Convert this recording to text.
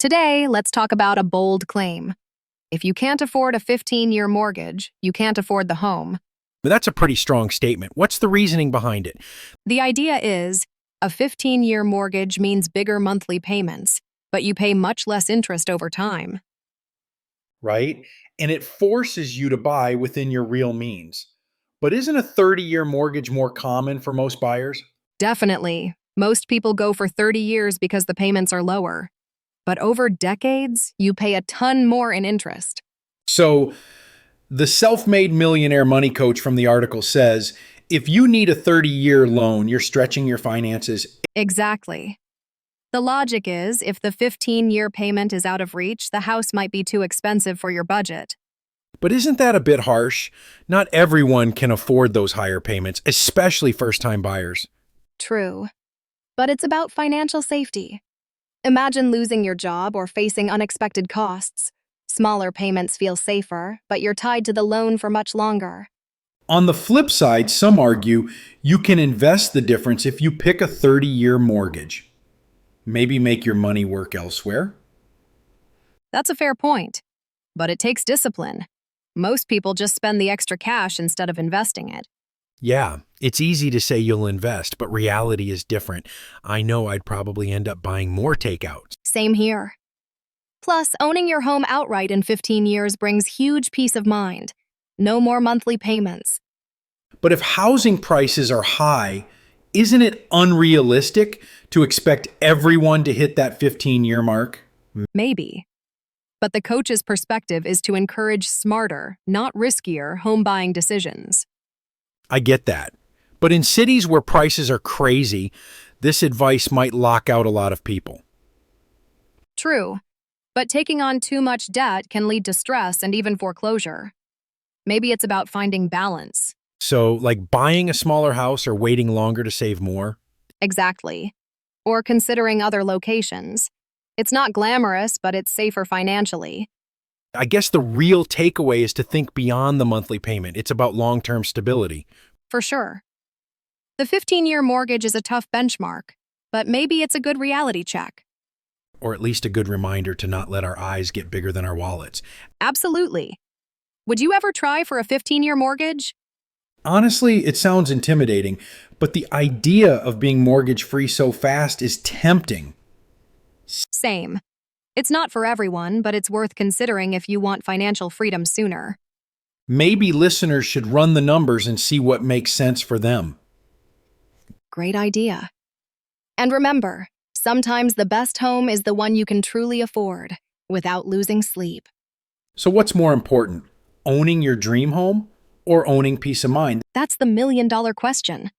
Today, let's talk about a bold claim. If you can't afford a 15-year mortgage, you can't afford the home. But that's a pretty strong statement. What's the reasoning behind it? The idea is, a 15-year mortgage means bigger monthly payments, but you pay much less interest over time. Right? And it forces you to buy within your real means. But isn't a 30-year mortgage more common for most buyers? Definitely. Most people go for 30 years because the payments are lower. But over decades, you pay a ton more in interest. So the self-made millionaire money coach from the article says, if you need a 30-year loan, you're stretching your finances. Exactly. The logic is, if the 15-year payment is out of reach, the house might be too expensive for your budget. But isn't that a bit harsh? Not everyone can afford those higher payments, especially first-time buyers. True. But it's about financial safety. Imagine losing your job or facing unexpected costs. Smaller payments feel safer, but you're tied to the loan for much longer. On the flip side, some argue you can invest the difference if you pick a 30-year mortgage. Maybe make your money work elsewhere. That's a fair point. But it takes discipline. Most people just spend the extra cash instead of investing it. Yeah, it's easy to say you'll invest, but reality is different. I know I'd probably end up buying more takeouts. Same here. Plus, owning your home outright in 15 years brings huge peace of mind. No more monthly payments. But if housing prices are high, isn't it unrealistic to expect everyone to hit that 15-year mark? Maybe. But the coach's perspective is to encourage smarter, not riskier, home buying decisions. I get that. But in cities where prices are crazy, this advice might lock out a lot of people. True. But taking on too much debt can lead to stress and even foreclosure. Maybe it's about finding balance. So, like buying a smaller house or waiting longer to save more? Exactly. Or considering other locations. It's not glamorous, but it's safer financially. I guess the real takeaway is to think beyond the monthly payment. It's about long-term stability. For sure. The 15-year mortgage is a tough benchmark, but maybe it's a good reality check. Or at least a good reminder to not let our eyes get bigger than our wallets. Absolutely. Would you ever try for a 15-year mortgage? Honestly, it sounds intimidating, but the idea of being mortgage-free so fast is tempting. Same. It's not for everyone, but it's worth considering if you want financial freedom sooner. Maybe listeners should run the numbers and see what makes sense for them. Great idea. And remember, sometimes the best home is the one you can truly afford without losing sleep. So what's more important, owning your dream home or owning peace of mind? That's the million-dollar question.